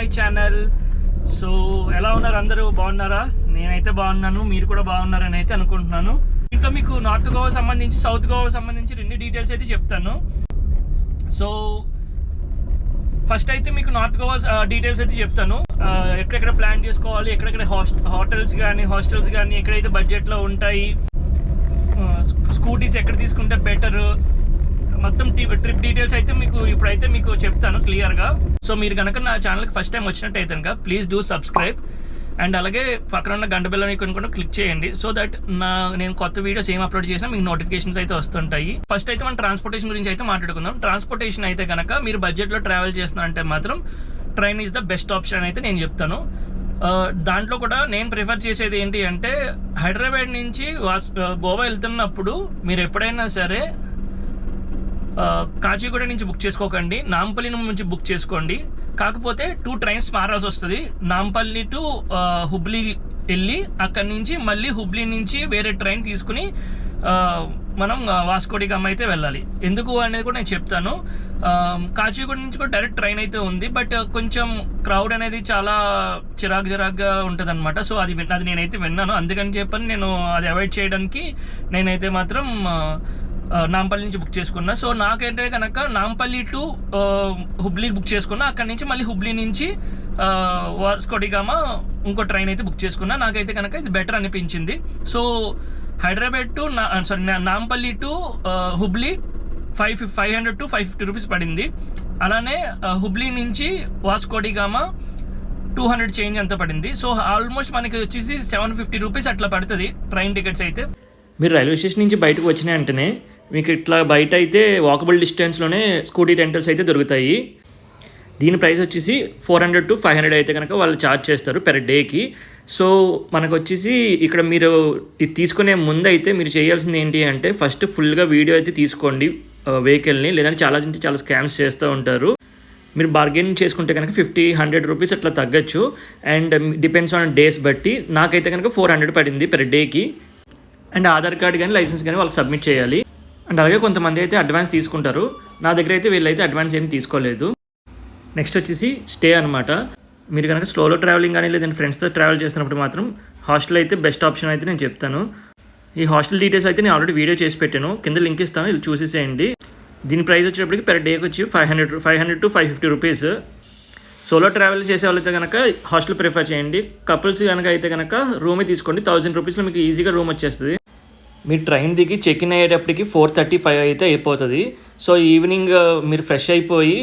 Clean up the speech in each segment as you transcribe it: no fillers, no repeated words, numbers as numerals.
My channel. So ఎలా ఉన్నారు అందరూ? బాగున్నారా? నేనైతే బాగున్నాను, మీరు కూడా బాగున్నారని అయితే అనుకుంటున్నాను. ఇంకా మీకు నార్త్ గోవా సంబంధించి సౌత్ గోవా సంబంధించి రెండు డీటెయిల్స్ అయితే చెప్తాను. సో ఫస్ట్ అయితే మీకు నార్త్ గోవా డీటెయిల్స్ అయితే చెప్తాను. ఎక్కడెక్కడ ప్లాన్ చేసుకోవాలి, ఎక్కడెక్కడ హోటల్స్ కానీ హాస్టల్స్ కానీ ఎక్కడైతే బడ్జెట్లో ఉంటాయి, స్కూటీస్ ఎక్కడ తీసుకుంటే బెటర్, మొత్తం ట్రిప్ డీటెయిల్స్ అయితే ఇప్పుడైతే మీకు చెప్తాను క్లియర్గా. సో మీరు కనుక నా ఛానల్కి ఫస్ట్ టైం వచ్చినట్టయితే కనుక ప్లీజ్ డూ సబ్స్క్రైబ్ అండ్ అలాగే పక్కన ఉన్న గంట బెల్ ఐకాన్ కూడా క్లిక్ చేయండి. సో దట్ నేను కొత్త వీడియోస్ ఏం అప్లోడ్ చేసినా మీకు నోటిఫికేషన్స్ అయితే వస్తుంటాయి. ఫస్ట్ అయితే మనం ట్రాన్స్పోర్టేషన్ గురించి అయితే మాట్లాడుకుందాం. ట్రాన్స్పోర్టేషన్ అయితే కనుక మీరు బడ్జెట్లో ట్రావెల్ చేస్తున్నారంటే మాత్రం train is the best option అయితే నేను చెప్తాను. దాంట్లో కూడా నేను ప్రిఫర్ చేసేది ఏంటి అంటే, హైదరాబాద్ నుంచి గోవా వెళ్తున్నప్పుడు మీరు ఎప్పుడైనా సరే కాచిగూడ నుంచి బుక్ చేసుకోకండి, నాంపల్లి నుంచి బుక్ చేసుకోండి. కాకపోతే 2 ట్రైన్స్ మారాల్సి వస్తుంది. నాంపల్లి టు హుబ్లీ వెళ్ళి అక్కడి నుంచి మళ్ళీ హుబ్లీ నుంచి వేరే ట్రైన్ తీసుకుని మనం వాస్కో డి గామా అయితే వెళ్ళాలి. ఎందుకు అనేది కూడా నేను చెప్తాను. కాచిగూడ నుంచి కూడా డైరెక్ట్ ట్రైన్ అయితే ఉంది, బట్ కొంచెం క్రౌడ్ అనేది చాలా చిరాగ్గా ఉంటుంది అనమాట. సో అది నేనైతే విన్నాను, అందుకని చెప్పని నేను అది అవాయిడ్ చేయడానికి నేనైతే మాత్రం నాంపల్లి నుంచి బుక్ చేసుకున్నా. సో నాకైతే కనుక నాంపల్లి టు హుబ్లీ బుక్ చేసుకున్నా, అక్కడి నుంచి మళ్ళీ హుబ్లీ నుంచి వాస్కో డి గామా ఇంకో ట్రైన్ అయితే బుక్ చేసుకున్నా. నాకైతే కనుక ఇది బెటర్ అనిపించింది. So Hyderabad to Nampally to Hubli 500 to 550 rupees పడింది. అలానే హుబ్లీ నుంచి వాస్కో డి గామా 200 చేంజ్ అంతా పడింది. సో ఆల్మోస్ట్ మనకి వచ్చేసి 750 రూపీస్ అట్లా పడుతుంది ట్రైన్ టికెట్స్ అయితే. మీరు రైల్వే స్టేషన్ నుంచి బయటకు వచ్చిన వెంటనే మీకు ఇట్లా బయట అయితే వాకబుల్ డిస్టెన్స్లోనే స్కూటీ రెంటల్స్ అయితే దొరుకుతాయి. దీని ప్రైస్ వచ్చేసి 400 to 500 అయితే కనుక వాళ్ళు ఛార్జ్ చేస్తారు పెర్ డేకి. సో మనకు వచ్చేసి ఇక్కడ మీరు ఇది తీసుకునే ముందు అయితే మీరు చేయాల్సింది ఏంటి అంటే, ఫస్ట్ ఫుల్గా వీడియో అయితే తీసుకోండి వెహికల్ని, లేదంటే చాలా స్కామ్స్ చేస్తూ ఉంటారు. మీరు బార్గెన్ చేసుకుంటే కనుక 50-100 రూపీస్ అట్లా తగ్గచ్చు, అండ్ డిపెండ్స్ ఆన్ డేస్ బట్టి. నాకైతే కనుక 400 పడింది పెర్ డేకి. అండ్ ఆధార్ కార్డ్ కానీ లైసెన్స్ కానీ వాళ్ళకి సబ్మిట్ చేయాలి. అండ్ అలాగే కొంతమంది అయితే అడ్వాన్స్ తీసుకుంటారు. నా దగ్గర అయితే వీళ్ళైతే అడ్వాన్స్ ఏమి తీసుకోలేదు. నెక్స్ట్ వచ్చేసి స్టే అనమాట. మీరు కనుక స్లోలో ట్రావెలింగ్ కానీ లేదంటే ఫ్రెండ్స్తో ట్రావెల్ చేస్తున్నప్పుడు మాత్రం హాస్టల్ అయితే బెస్ట్ ఆప్షన్ అయితే నేను చెప్తాను. ఈ హాస్టల్ డీటెయిల్స్ అయితే నేను ఆల్రెడీ వీడియో చేసి పెట్టాను, కింద లింక్ ఇస్తాను, ఇది చూసేసేయండి. దీని ప్రైస్ వచ్చేటప్పటికి పెర్ డేకి వచ్చి 500 to 550 రూపీస్. సోలో ట్రావెల్ చేసే వాళ్ళైతే కనుక హాస్టల్ ప్రిఫర్ చేయండి. కపుల్స్ కనుక అయితే కనుక రూమే తీసుకోండి. 1000 రూపీస్లో మీకు ఈజీగా రూమ్ వచ్చేస్తుంది. మీరు ట్రైన్ దిగి చెక్ ఇన్ అయ్యేటప్పటికి 4:35 అయితే అయిపోతుంది. సో ఈవినింగ్ మీరు ఫ్రెష్ అయిపోయి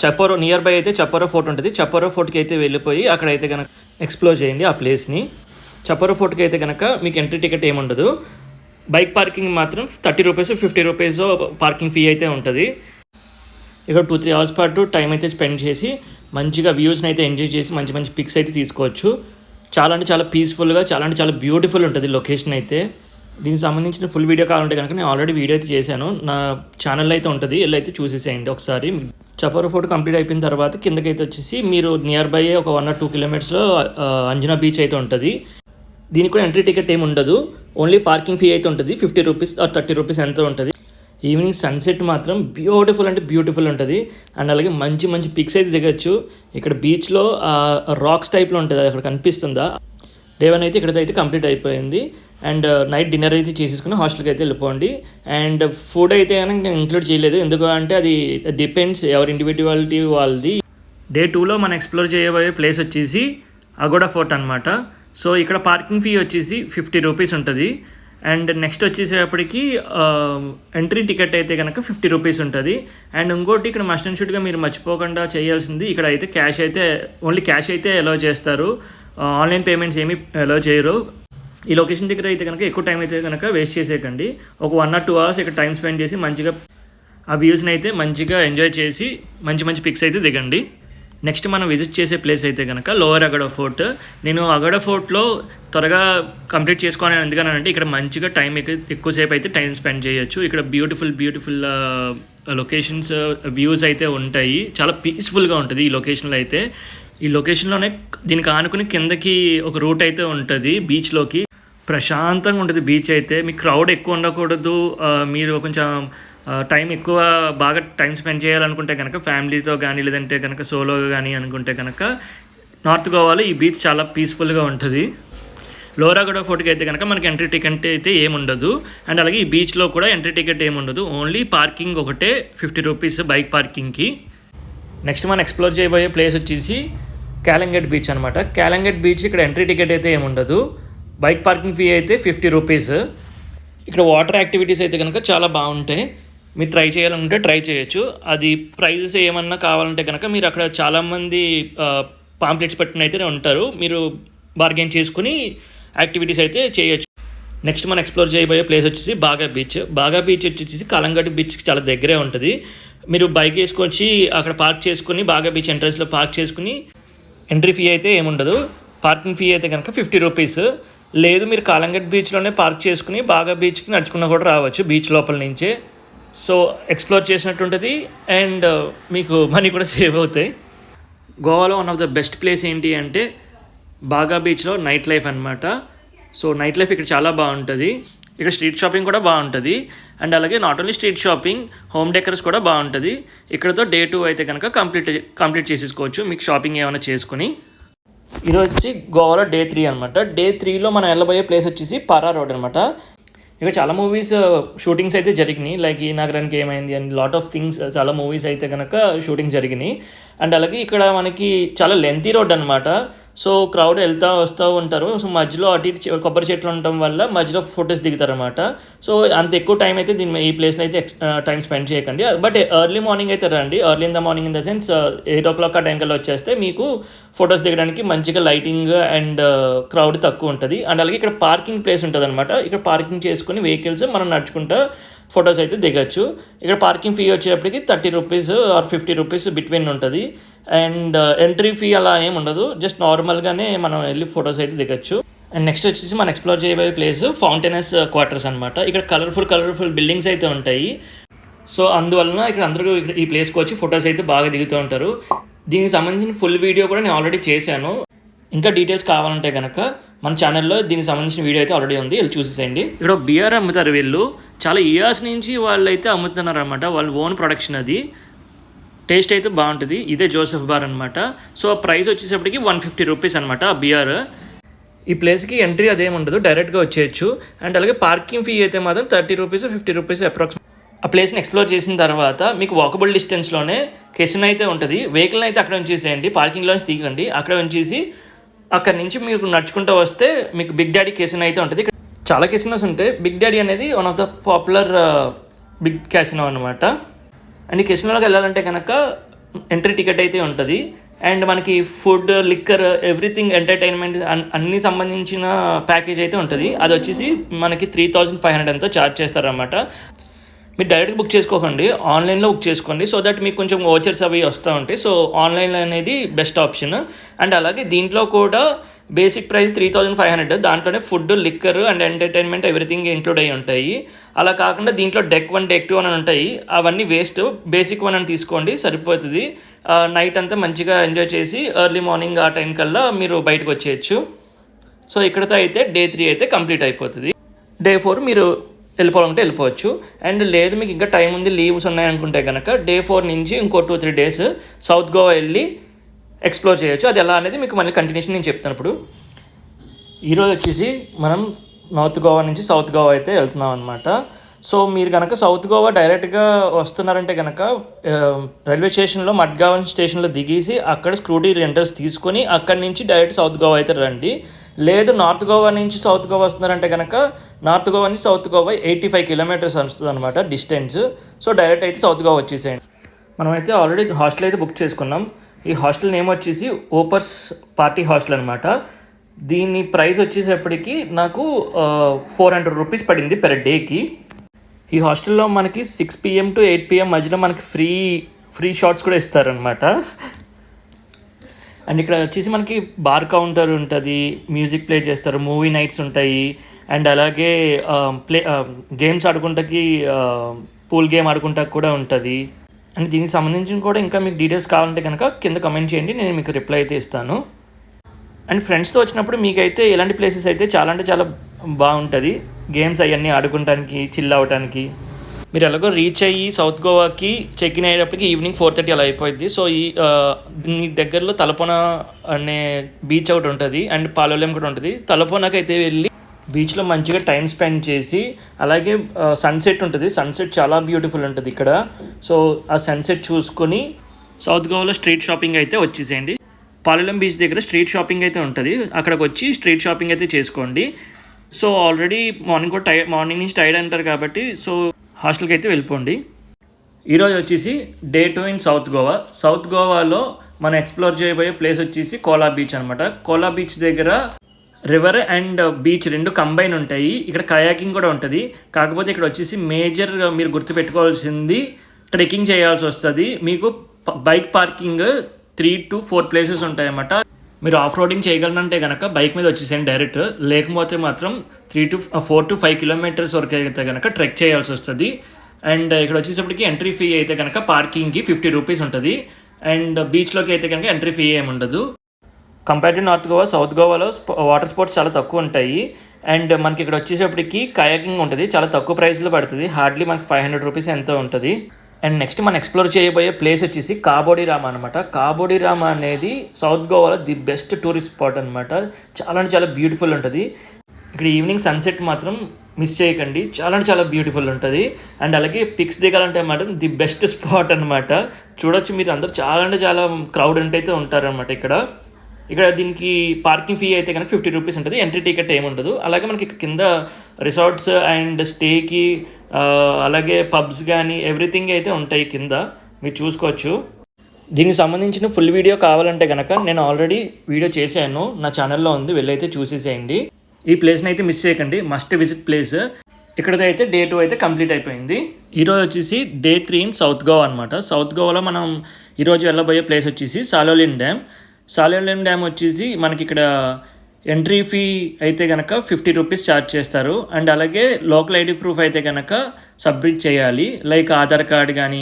చపోరో నియర్ బై అయితే చపోరో ఫోర్ట్ ఉంటుంది. చపోరో ఫోర్ట్కి అయితే వెళ్ళిపోయి అక్కడైతే కనుక ఎక్స్ప్లోర్ చేయండి ఆ ప్లేస్ని. చపోరో ఫోర్ట్కి అయితే కనుక మీకు ఎంట్రీ టికెట్ ఏముండదు. బైక్ పార్కింగ్ మాత్రం 30 రూపీస్ 50 రూపీస్ పార్కింగ్ ఫీ అయితే ఉంటుంది. ఇక్కడ 2-3 అవర్స్ పాటు టైం అయితే స్పెండ్ చేసి మంచిగా వ్యూస్ని అయితే ఎంజాయ్ చేసి మంచి పిక్స్ అయితే తీసుకోవచ్చు. చాలా అంటే చాలా పీస్ఫుల్గా, చాలా బ్యూటిఫుల్ ఉంటుంది లొకేషన్ అయితే. దీనికి సంబంధించిన ఫుల్ వీడియో కావాలంటే కనుక నేను ఆల్రెడీ వీడియో అయితే చేశాను, నా ఛానల్లో అయితే ఉంటుంది, వెళ్ళి అయితే చూసేసేయండి ఒకసారి. చపోరో ఫోర్ట్ కంప్లీట్ అయిపోయిన తర్వాత కిందకైతే వచ్చేసి మీరు నియర్ బై ఒక 1 or 2 కిలోమీటర్స్లో అంజనా బీచ్ అయితే ఉంటుంది. దీనికి కూడా ఎంట్రీ టికెట్ ఏమి ఉండదు, ఓన్లీ పార్కింగ్ ఫీ అయితే ఉంటుంది. 50 రూపీస్ or 30 రూపీస్ ఎంతో ఉంటుంది. ఈవినింగ్ సన్సెట్ మాత్రం బ్యూటిఫుల్ ఉంటుంది. అండ్ అలాగే మంచి పిక్స్ అయితే దిగచ్చు. ఇక్కడ బీచ్లో రాక్స్ టైప్లో ఉంటుంది, అక్కడ కనిపిస్తుందా. డే 1 అయితే ఇక్కడైతే కంప్లీట్ అయిపోయింది. అండ్ నైట్ డిన్నర్ అయితే చేసేసుకుని హాస్టల్కి అయితే వెళ్ళిపోండి. అండ్ ఫుడ్ అయితే కనుక నేను ఇంక్లూడ్ చేయలేదు, ఎందుకు అంటే అది డిపెండ్స్ ఎవరి ఇండివిజువాలిటీ వాళ్ళది. డే 2లో మనం ఎక్స్ప్లోర్ చేయబోయే ప్లేస్ వచ్చేసి అగోడా ఫోర్ట్ అనమాట. సో ఇక్కడ పార్కింగ్ ఫీ వచ్చేసి 50 రూపీస్ ఉంటుంది. అండ్ నెక్స్ట్ వచ్చేసేపటికి ఎంట్రీ టికెట్ అయితే కనుక 50 రూపీస్ ఉంటుంది. అండ్ ఇంకోటి ఇక్కడ మస్ట్ అండ్ షుడ్గా మీరు మర్చిపోకుండా చేయాల్సింది, ఇక్కడ అయితే ఓన్లీ క్యాష్ అయితే అలౌ చేస్తారు, ఆన్లైన్ పేమెంట్స్ ఏమీ అలౌ చేయరు. ఈ లొకేషన్ దగ్గర అయితే కనుక ఎక్కువ టైం అయితే కనుక వేస్ట్ చేసేయకండి. ఒక 1 or 2 అవర్స్ ఇక్కడ టైం స్పెండ్ చేసి మంచిగా ఆ వ్యూస్ని అయితే మంచిగా ఎంజాయ్ చేసి మంచి పిక్స్ అయితే దిగండి. నెక్స్ట్ మనం విజిట్ చేసే ప్లేస్ అయితే కనుక లోవర్ అగోడా ఫోర్ట్. నేను అగోడా ఫోర్ట్లో త్వరగా కంప్లీట్ చేసుకోవాలని ఎందుకనంటే ఇక్కడ మంచిగా టైం ఎక్కువసేపు అయితే టైం స్పెండ్ చేయొచ్చు. ఇక్కడ బ్యూటిఫుల్ లొకేషన్స్ వ్యూస్ అయితే ఉంటాయి, చాలా పీస్ఫుల్గా ఉంటుంది ఈ లొకేషన్లో అయితే. ఈ లొకేషన్లోనే దీనికి ఆనుకుని కిందకి ఒక రూట్ అయితే ఉంటుంది బీచ్లోకి. ప్రశాంతంగా ఉంటుంది బీచ్ అయితే. మీ క్రౌడ్ ఎక్కువ ఉండకూడదు, మీరు కొంచెం టైం ఎక్కువ బాగా టైం స్పెండ్ చేయాలనుకుంటే కనుక ఫ్యామిలీతో కానీ లేదంటే కనుక సోలోగా కానీ అనుకుంటే కనుక నార్త్ గోవాలో ఈ బీచ్ చాలా పీస్ఫుల్గా ఉంటుంది. లోరాగడ ఫోర్ట్కి అయితే కనుక మనకి ఎంట్రీ టికెట్ అయితే ఏముండదు. అండ్ అలాగే ఈ బీచ్లో కూడా ఎంట్రీ టికెట్ ఏముండదు, ఓన్లీ పార్కింగ్ ఒకటే 50 రూపీస్ బైక్ పార్కింగ్కి. నెక్స్ట్ మనం ఎక్స్ప్లోర్ చేయబోయే ప్లేస్ వచ్చేసి క్యాలంగట్ బీచ్ అనమాట. క్యాలంగట్ బీచ్ ఇక్కడ ఎంట్రీ టికెట్ అయితే ఏముండదు, బైక్ పార్కింగ్ ఫీ అయితే 50 రూపీస్. ఇక్కడ వాటర్ యాక్టివిటీస్ అయితే కనుక చాలా బాగుంటాయి, మీరు ట్రై చేయాలంటే ట్రై చేయొచ్చు. అది ప్రైజెస్ ఏమన్నా కావాలంటే కనుక మీరు అక్కడ చాలామంది పాంప్లెట్స్ పెట్టిన అయితే ఉంటారు, మీరు బార్గెన్ చేసుకుని యాక్టివిటీస్ అయితే చేయొచ్చు. నెక్స్ట్ మనం ఎక్స్ప్లోర్ చేయబోయే ప్లేస్ వచ్చేసి బాగా బీచ్. బాగా బీచ్ వచ్చేసి కలంగట్ బీచ్కి చాలా దగ్గరే ఉంటుంది. మీరు బైక్ వేసుకొచ్చి అక్కడ పార్క్ చేసుకుని బాగా బీచ్ ఎంట్రన్స్లో పార్క్ చేసుకుని ఎంట్రీ ఫీ అయితే ఏముండదు, పార్కింగ్ ఫీ అయితే కనుక 50 రూపీస్. లేదు మీరు కాలంగట్ బీచ్లోనే పార్క్ చేసుకుని బాగా బీచ్కి నడుచుకున్నా కూడా రావచ్చు బీచ్ లోపల నుంచే. సో ఎక్స్ప్లోర్ చేసినట్టు ఉంటుంది అండ్ మీకు మనీ కూడా సేవ్ అవుతాయి. గోవాలో one of the best place ఏంటి అంటే బాగా బీచ్లో నైట్ లైఫ్ అనమాట. సో నైట్ లైఫ్ ఇక్కడ చాలా బాగుంటుంది. ఇక్కడ స్ట్రీట్ షాపింగ్ కూడా బాగుంటుంది అండ్ అలాగే not only street shopping, home decors కూడా బాగుంటుంది. ఇక్కడతో డే 2 అయితే కనుక కంప్లీట్ చేసేసుకోవచ్చు మీకు షాపింగ్ ఏమైనా చేసుకుని. ఈరోజు వచ్చి గోవాలో డే 3 అనమాట. డే 3లో మనం వెళ్ళబోయే ప్లేస్ వచ్చేసి పారా రోడ్ అనమాట. ఇక్కడ చాలా మూవీస్ షూటింగ్స్ అయితే జరిగినాయి, లైక్ ఈ నగరానికి ఏమైంది అండ్ లాట్ ఆఫ్ థింగ్స్, చాలా మూవీస్ అయితే కనుక షూటింగ్స్ జరిగినాయి. అండ్ అలాగే ఇక్కడ మనకి చాలా లెంతీ రోడ్ అనమాట. సో క్రౌడ్ వస్తూ ఉంటారు. సో మధ్యలో అటు ఇటు కొబ్బరి చెట్లు ఉండటం వల్ల మధ్యలో ఫొటోస్ దిగుతారనమాట. సో అంత ఎక్కువ టైం అయితే ఈ ప్లేస్లో అయితే టైం స్పెండ్ చేయకండి. బట్ ఎర్లీ మార్నింగ్ అయితే రండి, early in the morning in the sense 8 o'clock ఆ టైంకల్లా వచ్చేస్తే మీకు ఫొటోస్ దిగడానికి మంచిగా లైటింగ్ అండ్ క్రౌడ్ తక్కువ ఉంటుంది. అండ్ అలాగే ఇక్కడ పార్కింగ్ ప్లేస్ ఉంటుంది అనమాట. ఇక్కడ పార్కింగ్ చేసుకుని వెహికల్స్ మనం నడుచుకుంటా ఫొటోస్ అయితే దిగచ్చు. ఇక్కడ పార్కింగ్ ఫీ వచ్చేటప్పటికి 30 రూపీస్ ఆర్ 50 రూపీస్ బిట్వీన్ ఉంటుంది. అండ్ ఎంట్రీ ఫీ అలా ఏమి ఉండదు, జస్ట్ నార్మల్గానే మనం వెళ్ళి ఫొటోస్ అయితే దిగచ్చు. అండ్ నెక్స్ట్ వచ్చేసి మనం ఎక్స్ప్లోర్ చేయబోయే ప్లేస్ ఫౌంటైనస్ క్వార్టర్స్ అనమాట. ఇక్కడ కలర్ఫుల్ బిల్డింగ్స్ అయితే ఉంటాయి. సో అందువలన ఇక్కడ అందరూ ఈ ప్లేస్కి వచ్చి ఫొటోస్ అయితే బాగా దిగుతూ ఉంటారు. దీనికి సంబంధించిన ఫుల్ వీడియో కూడా నేను ఆల్రెడీ చేశాను. ఇంకా డీటెయిల్స్ కావాలంటే కనుక మన ఛానల్లో దీనికి సంబంధించిన వీడియో అయితే ఆల్రెడీ ఉంది, వెళ్ళి చూసేసేయండి. ఇక్కడ బియర్ అమ్ముతారు వీళ్ళు, చాలా ఇయర్స్ నుంచి వాళ్ళు అయితే అమ్ముతున్నారు అనమాట, వాళ్ళ ఓన్ ప్రొడక్షన్ అది. టేస్ట్ అయితే బాగుంటుంది. ఇదే జోసెఫ్ బార్ అనమాట. సో ప్రైస్ వచ్చేసప్పటికి 150 రూపీస్ అనమాట ఆ బియర్. ఈ ప్లేస్కి ఎంట్రీ అదేమి ఉండదు, డైరెక్ట్గా వచ్చేయచ్చు. అండ్ అలాగే పార్కింగ్ ఫీ అయితే మాత్రం 30 రూపీస్ 50 రూపీస్ అప్రాక్సిమేట్. ఆ ప్లేస్ని ఎక్స్ప్లోర్ చేసిన తర్వాత మీకు వాకబుల్ డిస్టెన్స్లోనే కెసినో అయితే ఉంటుంది. వెహికల్ అయితే అక్కడ ఉంచేసేయండి, పార్కింగ్లోంచి తీయకండి, అక్కడ ఉంచేసి అక్కడ నుంచి మీకు నడుచుకుంటూ వస్తే మీకు బిగ్ డాడీ కెసినో అయితే ఉంటుంది. ఇక్కడ చాలా కెసినోస్ ఉంటాయి, బిగ్ డాడీ అనేది one of the popular big casino అనమాట. అండ్ ఈ కెసినోలోకి వెళ్ళాలంటే కనుక ఎంట్రీ టికెట్ అయితే ఉంటుంది. అండ్ మనకి ఫుడ్, లిక్కర్, ఎవ్రీథింగ్, ఎంటర్టైన్మెంట్ అన్ని సంబంధించిన ప్యాకేజ్ అయితే ఉంటుంది. అది వచ్చేసి మనకి 3500 ఎంతో ఛార్జ్ చేస్తారన్నమాట. మీరు డైరెక్ట్గా బుక్ చేసుకోకండి, ఆన్లైన్లో బుక్ చేసుకోండి. సో దట్ మీకు కొంచెం ఓచర్స్ అవి వస్తూ ఉంటాయి. సో ఆన్లైన్ అనేది బెస్ట్ ఆప్షన్. అండ్ అలాగే దీంట్లో కూడా బేసిక్ ప్రైస్ 3500, దాంట్లోనే food, liquor and entertainment everything include అయ్యి ఉంటాయి. అలా కాకుండా దీంట్లో డెక్ 1, డెక్ 2 అని ఉంటాయి, అవన్నీ వేస్ట్. బేసిక్ 1 అని తీసుకోండి సరిపోతుంది. నైట్ అంతా మంచిగా ఎంజాయ్ చేసి ఎర్లీ మార్నింగ్ ఆ టైం కల్లా మీరు బయటకు వచ్చేయచ్చు. సో ఇక్కడతో అయితే డే 3 అయితే కంప్లీట్ అయిపోతుంది. డే 4 మీరు వెళ్ళిపోవాలంటే వెళ్ళిపోవచ్చు. అండ్ లేదు మీకు ఇంకా టైం ఉంది, లీవ్స్ ఉన్నాయనుకుంటే కనుక డే 4 నుంచి ఇంకో 2-3 డేస్ సౌత్ గోవా వెళ్ళి ఎక్స్ప్లోర్ చేయొచ్చు. అది ఎలా అనేది మీకు మళ్ళీ కంటిన్యూషన్ నేను చెప్తాను. ఇప్పుడు ఈరోజు వచ్చేసి మనం నార్త్ గోవా నుంచి సౌత్ గోవా అయితే వెళ్తున్నాం అనమాట. సో మీరు కనుక సౌత్ గోవా డైరెక్ట్గా వస్తున్నారంటే కనుక రైల్వే స్టేషన్లో మడ్గావన్ స్టేషన్లో దిగేసి అక్కడ స్కూటీ రెంటల్స్ తీసుకొని అక్కడి నుంచి డైరెక్ట్ సౌత్ గోవా అయితే రండి. లేదు నార్త్ గోవా నుంచి సౌత్ గోవా వస్తున్నారంటే కనుక నార్త్ గోవా నుంచి సౌత్ గోవా 85 కిలోమీటర్స్ వస్తుంది అనమాట డిస్టెన్స్. సో డైరెక్ట్ అయితే సౌత్ గోవా వచ్చేసేయండి. మనమైతే ఆల్రెడీ హాస్టల్ అయితే బుక్ చేసుకున్నాం. ఈ హాస్టల్ నేమ్ వచ్చేసి ఓపర్స్ పార్టీ హాస్టల్ అనమాట. దీని ప్రైస్ వచ్చేసేపటికి నాకు 400 రూపీస్ పడింది పెర్ డేకి. ఈ హాస్టల్లో మనకి 6 PM to 8 PM మధ్యలో మనకి ఫ్రీ షాట్స్ కూడా ఇస్తారనమాట. అండ్ ఇక్కడ వచ్చేసి మనకి బార్ కౌంటర్ ఉంటుంది, మ్యూజిక్ ప్లే చేస్తారు, మూవీ నైట్స్ ఉంటాయి. అండ్ అలాగే గేమ్స్ ఆడుకుంటాకి పూల్ గేమ్ ఆడుకుంటా కూడా ఉంటుంది. అండ్ దీనికి సంబంధించిన కూడా ఇంకా మీకు డీటెయిల్స్ కావాలంటే కనుక కింద కమెంట్ చేయండి, నేను మీకు రిప్లై అయితే ఇస్తాను. అండ్ ఫ్రెండ్స్తో వచ్చినప్పుడు మీకైతే ఇలాంటి ప్లేసెస్ అయితే చాలా అంటే చాలా బాగుంటుంది. గేమ్స్ అవన్నీ ఆడుకోవడానికి, చిల్ అవ్వడానికి. మీరు ఎలాగో రీచ్ అయ్యి సౌత్ గోవాకి చెక్ ఇన్ అయ్యేటప్పటికి ఈవినింగ్ 4:30 అలా అయిపోయింది. సో దీని దగ్గరలో తలపోన అనే బీచ్ ఒకటి ఉంటుంది అండ్ పాలోలెం కూడా ఉంటుంది. తలపోనకి అయితే వెళ్ళి బీచ్లో మంచిగా టైం స్పెండ్ చేసి అలాగే సన్సెట్ ఉంటుంది. సన్సెట్ చాలా బ్యూటిఫుల్ ఉంటుంది ఇక్కడ. సో ఆ సన్సెట్ చూసుకొని సౌత్ గోవాలో స్ట్రీట్ షాపింగ్ అయితే వచ్చేసేయండి. పాలోలెం బీచ్ దగ్గర స్ట్రీట్ షాపింగ్ అయితే ఉంటుంది. అక్కడికి వచ్చి స్ట్రీట్ షాపింగ్ అయితే చేసుకోండి. సో ఆల్రెడీ మార్నింగ్ నుంచి టైర్డ్ అంటారు కాబట్టి సో హాస్టల్కి అయితే వెళ్ళిపోండి. ఈరోజు వచ్చేసి day 2 in south Goa. South గోవాలో మనం ఎక్స్ప్లోర్ చేయబోయే ప్లేస్ వచ్చేసి కోలా బీచ్ అనమాట. కోలా బీచ్ దగ్గర రివర్ అండ్ బీచ్ రెండు కంబైన్ ఉంటాయి. ఇక్కడ కయాకింగ్ కూడా ఉంటుంది. కాకపోతే ఇక్కడ వచ్చేసి మేజర్గా మీరు గుర్తుపెట్టుకోవాల్సింది ట్రెక్కింగ్ చేయాల్సి వస్తుంది. మీకు బైక్ పార్కింగ్ 3 to 4 ప్లేసెస్ ఉంటాయన్నమాట. మీరు ఆఫ్ రోడింగ్ చేయగలనంటే కనుక బైక్ మీద వచ్చేసేయండి డైరెక్ట్. లేకపోతే మాత్రం 4 to 5 కిలోమీటర్స్ వరకు అయితే కనుక ట్రెక్ చేయాల్సి వస్తుంది. అండ్ ఇక్కడ వచ్చేసప్పటికి ఎంట్రీ ఫీ అయితే కనుక పార్కింగ్కి 50 రూపీస్ ఉంటుంది. అండ్ బీచ్లోకి అయితే కనుక ఎంట్రీ ఫీ ఏమి ఉండదు. Compare to north Goa, south గోవాలో వాటర్ స్పోర్ట్స్ చాలా తక్కువ ఉంటాయి. అండ్ మనకి ఇక్కడ వచ్చేసప్పటికి కయాకింగ్ ఉంటుంది. చాలా తక్కువ ప్రైస్లో పడుతుంది. హార్డ్లీ మనకి 500 రూపీస్ ఎంతో ఉంటుంది. అండ్ నెక్స్ట్ మనం ఎక్స్ప్లోర్ చేయబోయే ప్లేస్ వచ్చేసి కాబోడి రామ అనమాట. కాబోడి రామ అనేది సౌత్ గోవాలో ది బెస్ట్ టూరిస్ట్ స్పాట్ అనమాట. చాలా అంటే చాలా బ్యూటిఫుల్ ఉంటుంది. ఇక్కడ ఈవినింగ్ సన్సెట్ మాత్రం మిస్ చేయకండి. చాలా అంటే చాలా బ్యూటిఫుల్ ఉంటుంది. అండ్ అలాగే పిక్స్ దిగాలంటే అన్నమాట ది బెస్ట్ స్పాట్ అనమాట. చూడొచ్చు మీరు అందరూ చాలా అంటే చాలా క్రౌడ్ అయితే ఉంటారనమాట ఇక్కడ దీనికి పార్కింగ్ ఫీ అయితే కనుక 50 రూపీస్ ఉంటుంది. ఎంట్రీ టికెట్ ఏమి ఉండదు. అలాగే మనకి కింద రిసార్ట్స్ అండ్ స్టేకి అలాగే పబ్స్ కానీ ఎవ్రీథింగ్ అయితే ఉంటాయి కింద, మీరు చూసుకోవచ్చు. దీనికి సంబంధించిన ఫుల్ వీడియో కావాలంటే కనుక నేను ఆల్రెడీ వీడియో చేశాను, నా ఛానల్లో ఉంది, వెళ్ళైతే చూసేసేయండి. ఈ ప్లేస్ని అయితే మిస్ చేయకండి, మస్ట్ విజిట్ ప్లేస్. ఇక్కడైతే డే 2 అయితే కంప్లీట్ అయిపోయింది. ఈరోజు వచ్చేసి డే 3 ఇన్ సౌత్ గోవా అనమాట. సౌత్ గోవాలో మనం ఈరోజు వెళ్ళబోయే ప్లేస్ వచ్చేసి సాలోలిన్ డ్యామ్. సాలోలిన్ డ్యామ్ వచ్చేసి మనకి ఇక్కడ ఎంట్రీ ఫీ అయితే కనుక 50 రూపీస్ ఛార్జ్ చేస్తారు. అండ్ అలాగే లోకల్ ఐడి ప్రూఫ్ అయితే కనుక సబ్మిట్ చేయాలి. లైక్ ఆధార్ కార్డ్ కానీ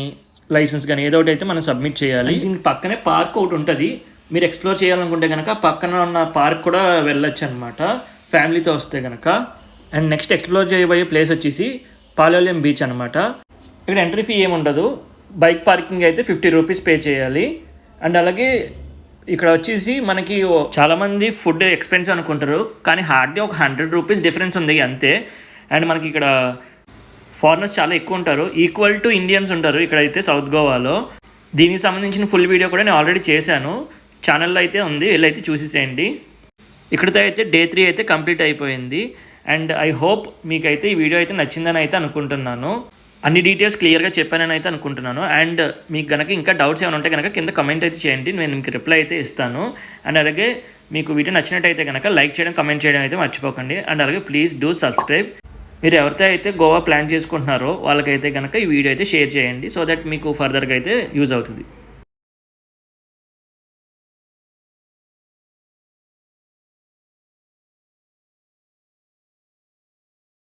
లైసెన్స్ కానీ ఏదో ఒకటి అయితే మనం సబ్మిట్ చేయాలి. దీనికి పక్కనే పార్క్ ఒకటి ఉంటుంది. మీరు ఎక్స్ప్లోర్ చేయాలనుకుంటే కనుక పక్కన ఉన్న పార్క్ కూడా వెళ్ళొచ్చు అనమాట ఫ్యామిలీతో వస్తే కనుక. అండ్ నెక్స్ట్ ఎక్స్ప్లోర్ చేయబోయే ప్లేస్ వచ్చేసి పాలోలెం బీచ్ అనమాట. ఇక్కడ ఎంట్రీ ఫీ ఏమి ఉండదు. బైక్ పార్కింగ్ అయితే 50 రూపీస్ పే చేయాలి. అండ్ అలాగే ఇక్కడ వచ్చేసి మనకి చాలామంది ఫుడ్ ఎక్స్పెన్సివ్ అనుకుంటారు, కానీ హార్డ్లీ ఒక 100 రూపీస్ డిఫరెన్స్ ఉంది అంతే. అండ్ మనకి ఇక్కడ ఫారినర్స్ చాలా ఎక్కువ ఉంటారు, ఈక్వల్ టు ఇండియన్స్ ఉంటారు ఇక్కడైతే సౌత్ గోవాలో. దీనికి సంబంధించిన ఫుల్ వీడియో కూడా నేను ఆల్రెడీ చేశాను, ఛానల్లో అయితే ఉంది, వెళ్ళైతే చూసేసేయండి. ఇక్కడితో అయితే డే 3 అయితే కంప్లీట్ అయిపోయింది. అండ్ ఐ హోప్ మీకైతే ఈ వీడియో అయితే నచ్చిందని అయితే అనుకుంటున్నాను. అన్ని డీటెయిల్స్ క్లియర్గా చెప్పానని అయితే అనుకుంటున్నాను. అండ్ మీకు కనుక ఇంకా డౌట్స్ ఏమైనా ఉంటే కనుక కింద కమెంట్ అయితే చేయండి, నేను మీకు రిప్లై అయితే ఇస్తాను. అండ్ అలాగే మీకు వీడియో నచ్చినట్టయితే కనుక లైక్ చేయడం, కమెంట్ చేయడం అయితే మర్చిపోకండి. అండ్ అలాగే ప్లీజ్ డూ సబ్స్క్రైబ్. మీరు ఎవరితో అయితే గోవా ప్లాన్ చేసుకుంటున్నారో వాళ్ళకైతే కనుక ఈ వీడియో అయితే షేర్ చేయండి, సో దట్ మీకు ఫర్దర్గా అయితే యూజ్ అవుతుంది.